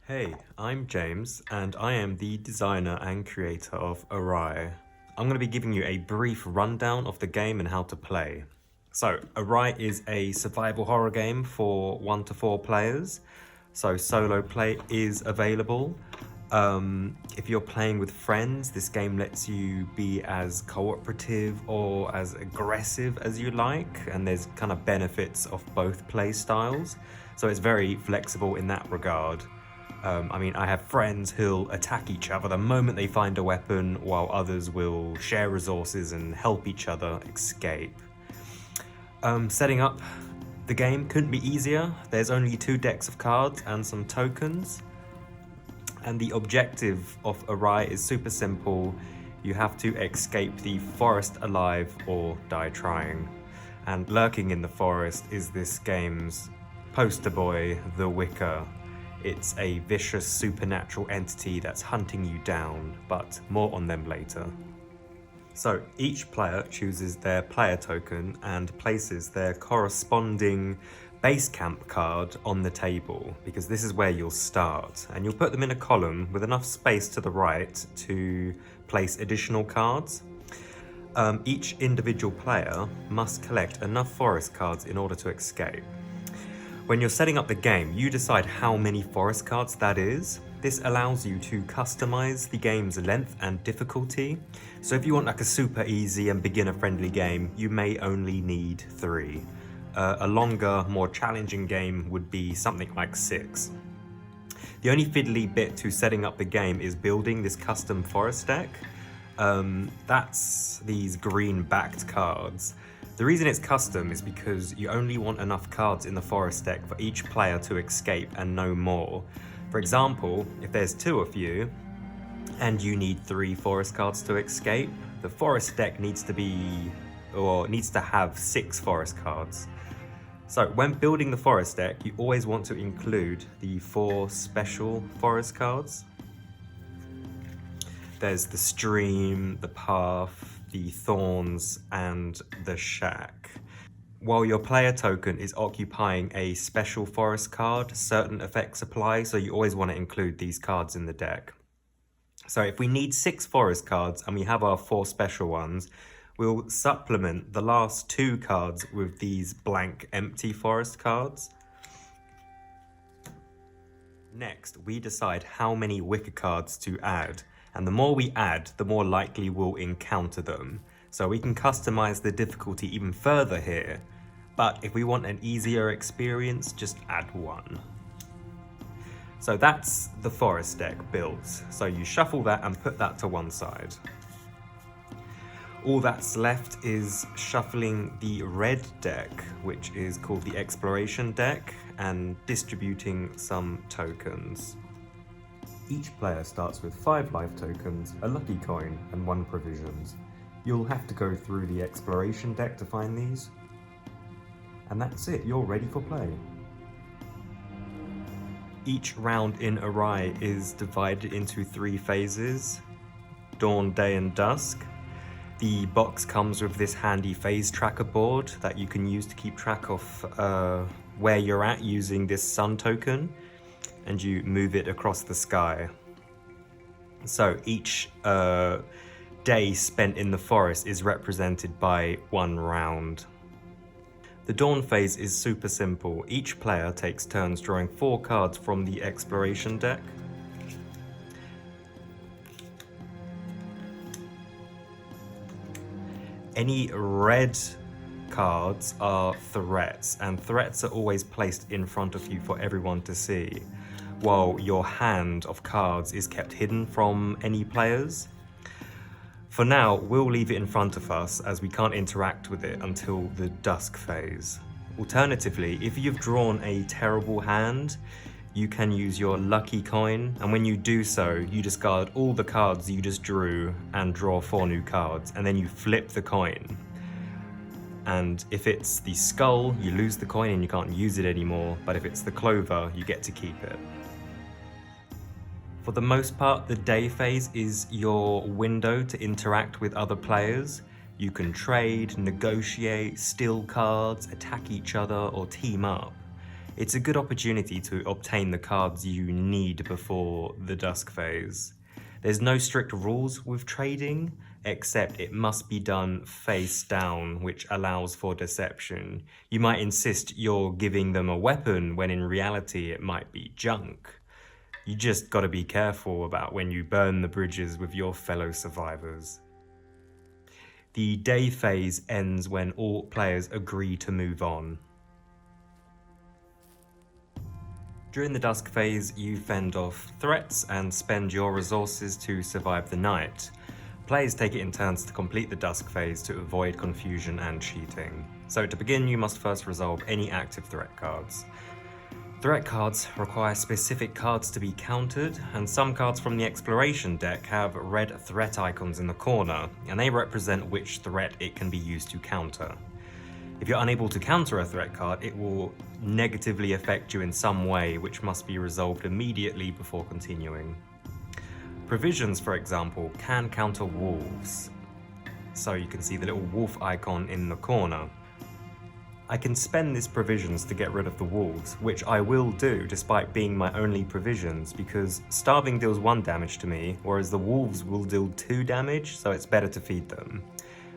Hey, I'm James, and I am the designer and creator of AWRY. I'm going to be giving you a brief rundown of the game and how to play. So, AWRY is a survival horror game for 1 to 4 players, so solo play is available. If you're playing with friends, this game lets you be as cooperative or as aggressive as you like, and there's kind of benefits of both play styles, so it's very flexible in that regard. I have friends who'll attack each other the moment they find a weapon, while others will share resources and help each other escape. Setting up the game couldn't be easier. There's only 2 decks of cards and some tokens. And the objective of AWRY is super simple. You have to escape the forest alive or die trying. And lurking in the forest is this game's poster boy, the Wicker. It's a vicious supernatural entity that's hunting you down, but more on them later. So each player chooses their player token and places their corresponding base camp card on the table, because this is where you'll start, and you'll put them in a column with enough space to the right to place additional cards. Each individual player must collect enough forest cards in order to escape. When you're setting up the game, you decide how many forest cards that is. This allows you to customize the game's length and difficulty. So if you want like a super easy and beginner friendly game, you may only need 3. A longer, more challenging game would be something like 6. The only fiddly bit to setting up the game is building this custom forest deck. That's these green backed cards. The reason it's custom is because you only want enough cards in the forest deck for each player to escape and no more. For example, if there's 2 of you and you need 3 forest cards to escape, the forest deck needs to have 6 forest cards. So when building the forest deck, you always want to include the 4 special forest cards. There's the stream, the path, the thorns, and the shack. While your player token is occupying a special forest card, certain effects apply, so you always want to include these cards in the deck. So if we need 6 forest cards and we have our 4 special ones, we'll supplement the last 2 cards with these blank empty forest cards. Next, we decide how many wicker cards to add, and the more we add, the more likely we'll encounter them. So we can customize the difficulty even further here, but if we want an easier experience, just add 1. So that's the forest deck built. So you shuffle that and put that to one side. All that's left is shuffling the red deck, which is called the exploration deck, and distributing some tokens. Each player starts with 5 life tokens, a lucky coin, and 1 provisions. You'll have to go through the exploration deck to find these. And that's it, you're ready for play. Each round in AWRY is divided into 3 phases: dawn, day, and dusk. The box comes with this handy phase tracker board that you can use to keep track of where you're at using this sun token, and you move it across the sky. So each day spent in the forest is represented by 1 round. The dawn phase is super simple. Each player takes turns drawing 4 cards from the exploration deck. Any red cards are threats, and threats are always placed in front of you for everyone to see, while your hand of cards is kept hidden from any players. For now, we'll leave it in front of us as we can't interact with it until the dusk phase. Alternatively, if you've drawn a terrible hand, you can use your lucky coin, and when you do so, you discard all the cards you just drew and draw 4 new cards, and then you flip the coin. And if it's the skull, you lose the coin and you can't use it anymore, but if it's the clover, you get to keep it. For the most part, the day phase is your window to interact with other players. You can trade, negotiate, steal cards, attack each other, or team up. It's a good opportunity to obtain the cards you need before the dusk phase. There's no strict rules with trading, except it must be done face down, which allows for deception. You might insist you're giving them a weapon when in reality it might be junk. You just gotta be careful about when you burn the bridges with your fellow survivors. The day phase ends when all players agree to move on. During the dusk phase, you fend off threats and spend your resources to survive the night. Players take it in turns to complete the dusk phase to avoid confusion and cheating. So to begin, you must first resolve any active threat cards. Threat cards require specific cards to be countered, and some cards from the exploration deck have red threat icons in the corner, and they represent which threat it can be used to counter. If you're unable to counter a threat card, it will negatively affect you in some way, which must be resolved immediately before continuing. Provisions, for example, can counter wolves. So you can see the little wolf icon in the corner. I can spend this provisions to get rid of the wolves, which I will do despite being my only provisions, because starving deals 1 damage to me, whereas the wolves will deal 2 damage, so it's better to feed them.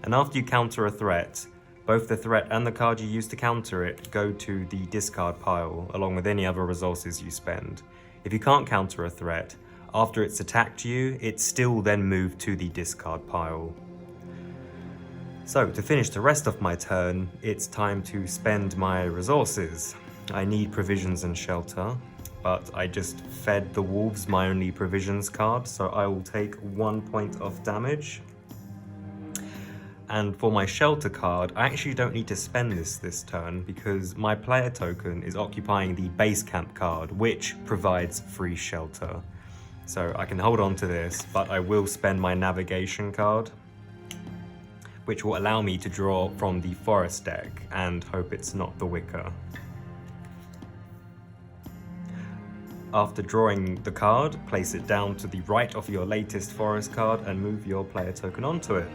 And after you counter a threat, both the threat and the card you use to counter it go to the discard pile, along with any other resources you spend. If you can't counter a threat, after it's attacked you, it's still then moved to the discard pile. So, to finish the rest of my turn, it's time to spend my resources. I need provisions and shelter, but I just fed the wolves my only provisions card, so I will take 1 point of damage. And for my shelter card, I actually don't need to spend this turn because my player token is occupying the base camp card, which provides free shelter. So I can hold on to this, but I will spend my navigation card, which will allow me to draw from the forest deck, and hope it's not the Wicker. After drawing the card, place it down to the right of your latest forest card and move your player token onto it.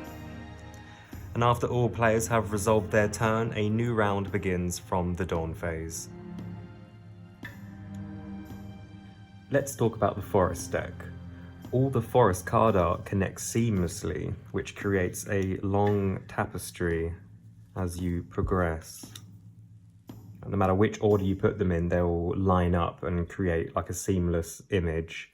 And after all players have resolved their turn, a new round begins from the dawn phase. Let's talk about the forest deck. All the forest card art connects seamlessly, which creates a long tapestry as you progress. And no matter which order you put them in, they'll line up and create like a seamless image.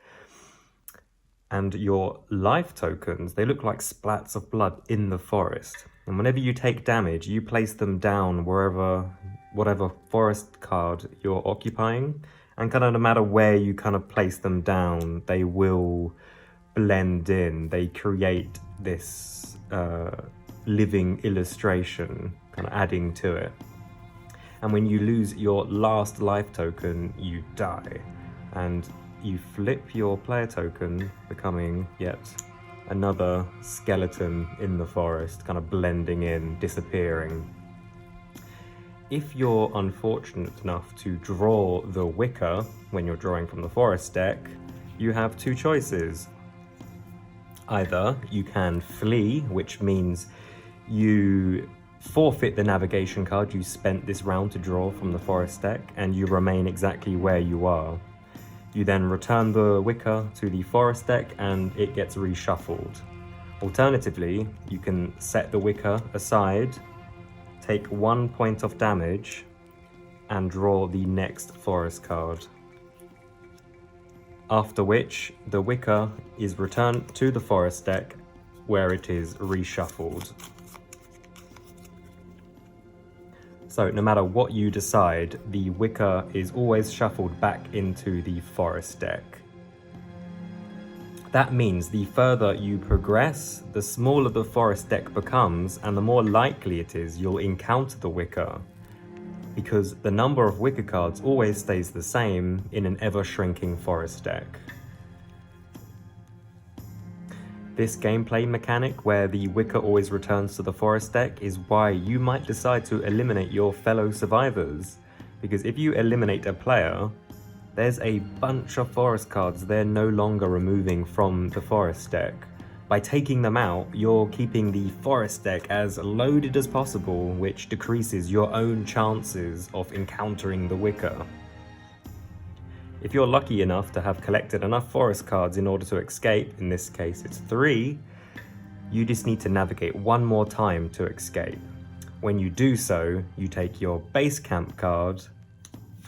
And your life tokens, they look like splats of blood in the forest. And whenever you take damage, you place them down whatever forest card you're occupying. And kind of no matter where you kind of place them down, they will blend in. They create this living illustration, kind of adding to it. And when you lose your last life token, you die. And you flip your player token, becoming yet another skeleton in the forest, kind of blending in, disappearing. If you're unfortunate enough to draw the Wicker when you're drawing from the forest deck, you have 2 choices. Either you can flee, which means you forfeit the navigation card you spent this round to draw from the forest deck, and you remain exactly where you are. You then return the Wicker to the forest deck and it gets reshuffled. Alternatively, you can set the Wicker aside, take 1 point of damage, and draw the next forest card. After which, the Wicker is returned to the forest deck where it is reshuffled. So no matter what you decide, the Wicker is always shuffled back into the forest deck. That means the further you progress, the smaller the forest deck becomes, and the more likely it is you'll encounter the Wicker, because the number of Wicker cards always stays the same in an ever-shrinking forest deck. This gameplay mechanic, where the Wicker always returns to the forest deck, is why you might decide to eliminate your fellow survivors, because if you eliminate a player, there's a bunch of forest cards they're no longer removing from the forest deck. By taking them out, you're keeping the forest deck as loaded as possible, which decreases your own chances of encountering the Wicker. If you're lucky enough to have collected enough forest cards in order to escape, in this case it's 3, you just need to navigate one more time to escape. When you do so, you take your base camp card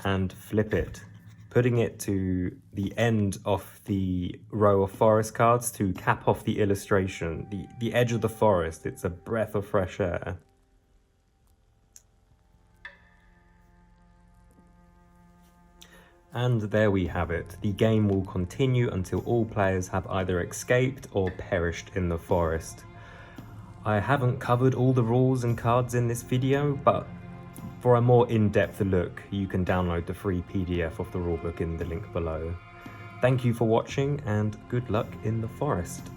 and flip it, putting it to the end of the row of forest cards to cap off the illustration, the edge of the forest. It's a breath of fresh air. And there we have it. The game will continue until all players have either escaped or perished in the forest. I haven't covered all the rules and cards in this video, but for a more in-depth look, you can download the free PDF of the rulebook in the link below. Thank you for watching and good luck in the forest.